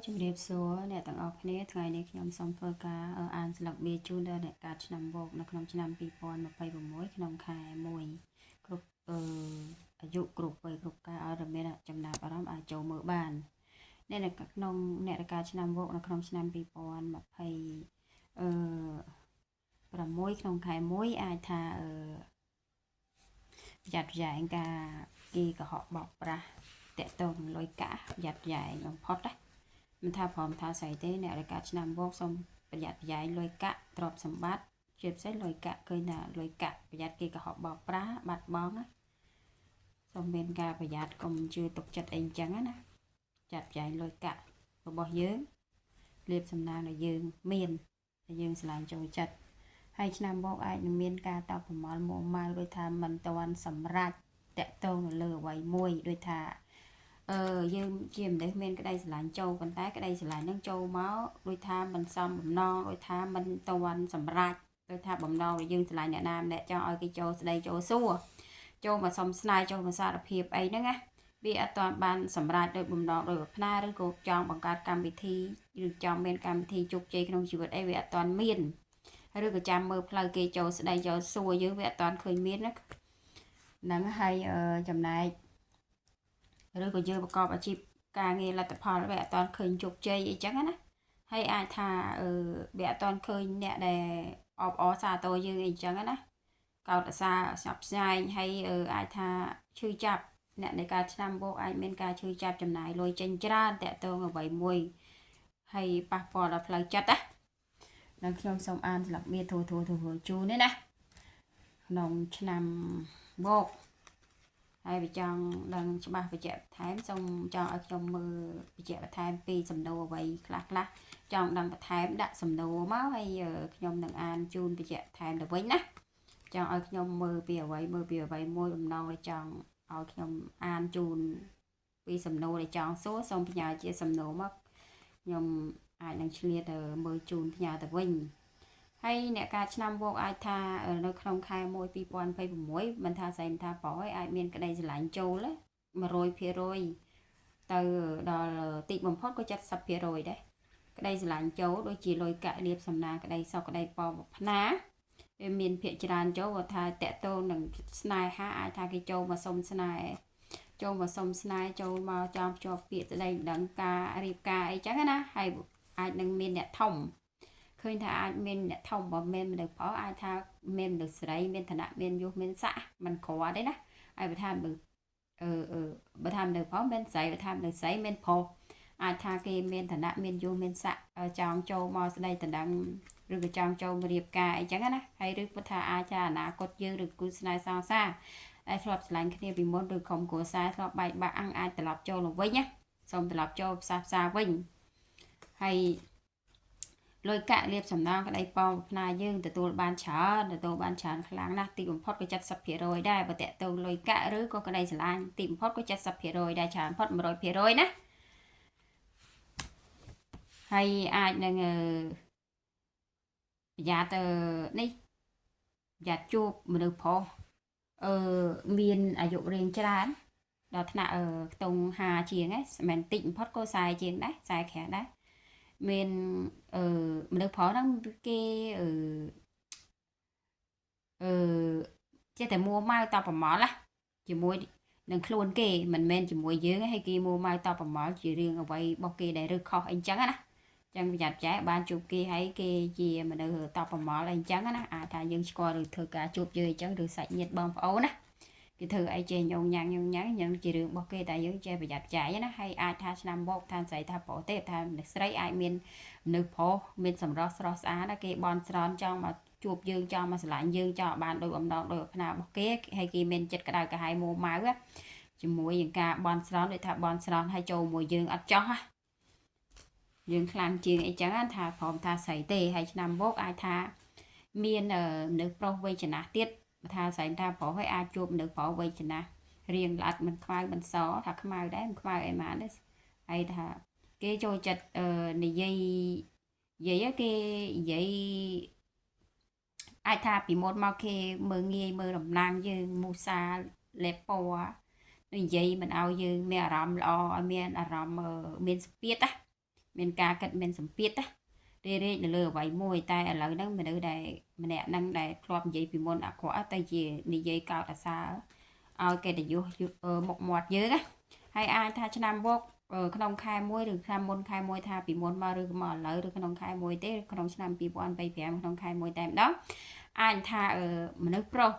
ជំរាបសួរអ្នកទាំងអស់គ្នាថ្ងៃនេះខ្ញុំសូមធ្វើការអានស្លឹកបៀជូនដល់អ្នកកើតឆ្នាំវកនៅក្នុងឆ្នាំ2026ក្នុងខែ1គ្រប់អាយុគ្រប់វ័យគ្រប់កាលឲ្យមានចំណាប់អារម្មណ៍អាចចូលមើលបានអ្នកនៅក្នុងអ្នកកើតឆ្នាំវកនៅក្នុងឆ្នាំ2026ក្នុងខែ1អាចថាប្រយ័ត្នប្រយែងការគេកុហកបោកប្រាស់តាក់ទងលុយកាក់ប្រយ័ត្នប្រយែងបំផុតណាមិនថាព្រមថាស្អីទេអ្នករកាឆ្នាំវកសូមប្រយ័ត្នប្រយែងលុយកាក់ទ្រព្យសម្បត្តិជាពិសេសលុយកាក់ឃើញថាលុយកាក់ប្រយ័ត្នគេកុហកបោកប្រាស់បាត់បង់ណាសូមមានការប្រយ័ត្នកុំជឿទុកចិត្តអីចឹងណាចាត់ប្រយែងលុយកាក់របស់យើងលៀបសំណាងដែលយើងមានដែលយើងឆ្លាញ់ចូលចិត្តហើយឆ្នាំវកអាចនឹងមានការតបប្រមល់មួម៉ៅដោយថាមិនទាន់សម្រេចតាក់ទងនៅលើអ្វីមួយដោយថាយើងជាមនុស្សមានក្តីស្រឡាញ់ចូលប៉ុន្តែក្តីស្រឡាញ់នឹងចូលមកដូចថាមិនសមបំណងដូចថាមិនទាន់សម្រេចដូចថាបំណងដែលយើងស្រឡាញ់អ្នកណាម្នាក់ចង់ឲ្យគេចូលស្ដីចូលសួរចូលមកសុំស្នេហ៍ចូលមកសារភាពអីហ្នឹងណាវាអត់ទាន់បានសម្រេចដោយបំណងដោយប្រាថ្នាឬក៏ចង់បង្កើតកម្មវិធីឬចង់មានកម្មវិធីជោគជ័យក្នុងជីវិតអីវាអត់ទាន់មានឬក៏ចាំមើលផ្លូវគេចូលស្ដីចូលសួរយើងវាអត់ទាន់ឃើញមានណាហ្នឹងហើយចំណែកឬក៏យើងប្រកបអាជីពការងារលទ្ធផលវាអត់ទាន់ឃើញជោគជ័យអីចឹងណាហើយអាចថាវាអត់ទាន់ឃើញអ្នកដែលអបអរសាទរយើងអីចឹងណាកោតសារស្ញប់ស្ញែងហើយអាចថាឈឺចាប់អ្នកនៃការឆ្នាំវកអាចមានការឈឺចាប់ចំណាយលុយចេញច្រើនតាក់ទងអ្វីមួយហើយប៉ះពាល់ដល់ផ្លូវចិត្តណានឹងខ្ញុំសូមអានស្លាកមានធូជូននេះណាក្នុងឆ្នាំវកហើយវាចង់ដឹងច្បាស់បញ្ជាក់បន្ថែមសូមចង់ឲ្យខ្ញុំមើលបញ្ជាក់បន្ថែមពីសំណួរអ្វីខ្លះចង់ដឹងបន្ថែមដាក់សំណួរមកហើយខ្ញុំនឹងអានជូនបញ្ជាក់បន្ថែមទៅវិញណាចង់ឲ្យខ្ញុំមើលពីអ្វីមួយបំណងដែលចង់ឲ្យខ្ញុំអានជូនពីសំណួរដែលចង់សួរសូមផ្ញើជាសំណួរមកខ្ញុំអាចនឹងឆ្លៀតមើលជូនផ្ញើទៅវិញហើយអ្នកការឆ្នាំវកអាចថានៅក្នុងខែ1 2026មិនថាស្អីមិនថាប្រុសហើយអាចមានក្តីស្រឡាញ់ចូល100%ទៅដល់តិចបំផុតក៏70%ដែរក្តីស្រឡាញ់ចូលដូចជាលុយកាក់លៀបសំណាងក្តីសុខក្តីពរប្រាថ្នាវាមានភាគច្រើនចូលគាត់ថាតកតូននឹងស្នេហាអាចថាគេចូលមកសុំស្នេហ៍ចូលមកសុំស្នេហ៍ចូលមកចង់ភ្ជាប់ពាក្យស្ដីដឹងការរៀបការអីចឹងណាហើយអាចនឹងមានអ្នកធំឃើញថាអាចមានអ្នកធំបើមានមនុស្សប្រុសអាចថាមានមនុស្សស្រីមានឋានៈមានយសមានស័ក្តិមិនគ្រាន់ទេណាហើយបើថាមនុស្សបើថាមនុស្សប្រុសមានស្រីបើថាមនុស្សស្រីមានប្រុសអាចថាគេមានឋានៈមានយសមានស័ក្តិចង់ចូលមកស្ដីដណ្ដឹងឬក៏ចង់ចូលមករៀបការអីចឹងណាហើយឬក៏ថាអាចថាអនាគតយើងឬគូស្នេហ៍សង្សារដែលធ្លាប់ឆ្លាញ់គ្នាពីមុនឬក្រុមគ្រួសារធ្លាប់បែកបាក់អាចត្រឡប់ចូលមកវិញណាសូមត្រឡប់ចូលផ្សារវិញហើយលុយកាក់លៀបសំណាងក្តីប៉ងផ្នែកយើងទទួលបានច្រើនខ្លាំងណាស់ទីបំផុតក៏70%ដែរបើតកតងលុយកាក់ឬក៏ក្តីស្រឡាញ់ទីបំផុតក៏70%ដែរច្រើនផុត100%ណាហើយអាចនឹងប្រយ័ត្ននេះប្រយ័ត្នជួបមនុស្សប្រុសមានអាយុរៀងច្រើនដល់ថ្នាក់ខ្ទង់50ជាងហ្នឹងមិនមែនតិចបំផុតក៏40ជាងដែរ40ក្រាស់ដែរមានមនុស្សប្រុសហ្នឹងគេចេះតែមួម៉ៅតប្រមល់ណាជាមួយនឹងខ្លួនគេមិនមែនជាមួយយើងហើយគេមួម៉ៅតប្រមល់ជារឿងអ្វីរបស់គេដែលឬខុសអីចឹងណាចឹងប្រយ័ត្នចែបានជួបគេហើយគេជាមនុស្សតប្រមល់អីចឹងណាអាចថាយើងស្គាល់ឬធ្វើការជួបយើងអីចឹងឬសាច់ញាតិបងប្អូនណាគេធ្វើអីចេះញងញ៉ាំងជារឿងរបស់គេតែយើងចេះប្រយ័ត្នចាយណាហើយអាចថាឆ្នាំវកថាស្រីថាប្រុសទេថាមនុស្សស្រីអាចមានមនុស្សប្រុសមានសម្រស់ស្រស់ស្អាតគេបន់ស្រន់ចង់មកជួបយើងចង់មកស្រឡាញ់យើងចង់បានដោយអំណងដោយប្រាថ្នារបស់គេហើយគេមានចិត្តក្តៅក្រហាយមួម៉ៅជាមួយនឹងការបន់ស្រន់ដូចថាបន់ស្រន់ហើយចូលមួយយើងអត់ចោះយើងខ្លាំងជាងអីចឹងថាព្រមថាស្រីទេហើយឆ្នាំវកអាចថាមានមនុស្សប្រុសវ័យចំណាស់ទៀតថាស្រីថាប្រុសហើយអាចជួបមនុស្សប្រុសវ័យចំណាស់រៀងល្អិតមិនខ្មៅមិនសថាខ្មៅដែរមិនខ្មៅអីម៉ានទេហើយថាគេចូលចិត្តនិយាយគេនិយាយអាចថាពីមុនមកគេមើងងាយមើលតំណាងយើងមូសាលេពណ៌និយាយមិនឲ្យយើងមានអារម្មណ៍ល្អឲ្យមានអារម្មណ៍មានស្ពាតណា មានការកាត់មានសម្ពាធណារេនៅលើអ្វីមួយតែឥឡូវហ្នឹងមនុស្សដែលម្នាក់ហ្នឹងដែលធ្លាប់និយាយពីមុនអាក្រក់តែជានិយាយកោតអាសាឲ្យកិត្តិយសមុខមាត់យើងណាហើយអាចថាឆ្នាំវកក្នុងខែមួយឬឆ្នាំមុនខែមួយថាពីមុនមកឬមកឥឡូវឬក្នុងខែមួយទេក្នុងឆ្នាំ2025ក្នុងខែមួយតែម្ដងអាចថាមនុស្សប្រុស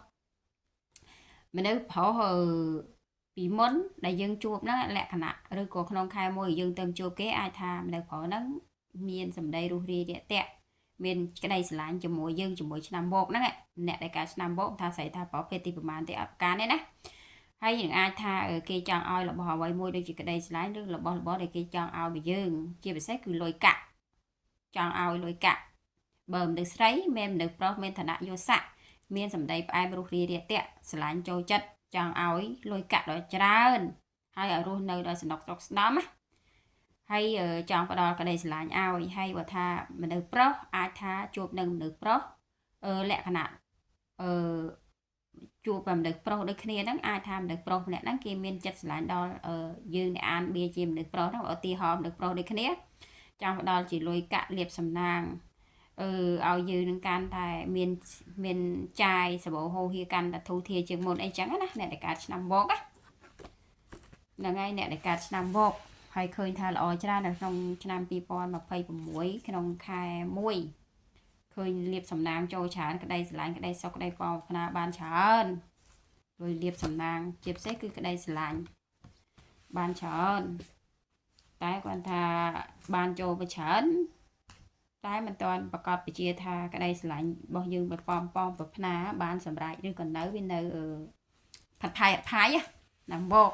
ពីមុនដែលយើងជួបហ្នឹងលក្ខណៈឬក៏ក្នុងខែមួយយើងទៅជួបគេអាចថាមនុស្សប្រុសហ្នឹងមានសម្ដីរុះរាយរាក់ទាក់មានក្តីស្រឡាញ់ជាមួយយើងជាមួយឆ្នាំវកហ្នឹងអ្នកដែលកើតឆ្នាំវកថាស្រីថាប្រភេទទីប្រមាណទេអត់ប្រកាន់ទេណាហើយយើងអាចថាគេចង់ឲ្យរបស់អ្វីមួយដូចជាក្តីស្រឡាញ់ឬរបស់ដែលគេចង់ឲ្យពីយើងជាពិសេសគឺលុយកាក់ចង់ឲ្យលុយកាក់បើមនុស្សស្រីមានមនុស្សប្រុសមានឋានៈយស័ក្តិមានសម្ដីផ្អែមរុះរាយរាក់ទាក់ស្រឡាញ់ចូលចិត្តចង់ឲ្យលុយកាក់ដល់ច្រើនហើយឲ្យរស់នៅដោយសំណុកស្រុកស្ដំណាហើយចង់ផ្ដល់ក្តីស្រឡាញ់ឲ្យហើយបើថាមនុស្សប្រុសអាចថាជួបនឹងមនុស្សប្រុសលក្ខណៈជួបតែមនុស្សប្រុសដូចគ្នាហ្នឹងអាចថាមនុស្សប្រុសម្នាក់ហ្នឹងគេមានចិត្តស្រឡាញ់ដល់យើងអ្នកអានបៀជាមនុស្សប្រុសហ្នឹងឧទាហរណ៍មនុស្សប្រុសដូចគ្នាចង់ផ្ដល់ជាលុយកាក់លៀបសំណាងឲ្យយើងនឹងកាន់តែមានចាយសបោហូហៀកាន់តែធូរធារជាងមុនអីចឹងណាអ្នកដែលកើតឆ្នាំវកហ្នឹងហើយអ្នកដែលកើតឆ្នាំវកហើយឃើញថាល្អច្រើននៅក្នុងឆ្នាំ2026ក្នុងខែ1ឃើញលៀបសំណាងចូលច្រើនក្តីស្រឡាញ់ក្តីសុខក្តីប្រាថ្នាបានច្រើនលុយលៀបសំណាងជាពិសេសគឺក្តីស្រឡាញ់បានច្រើនតែគាត់ថាបានចូលទៅច្រើនតែមិនទាន់ប្រកាសពជាថាក្តីស្រឡាញ់របស់យើងបើប៉ងប្រាថ្នាបានសម្រេចឬក៏នៅវានៅផាត់ផាយណាំបោក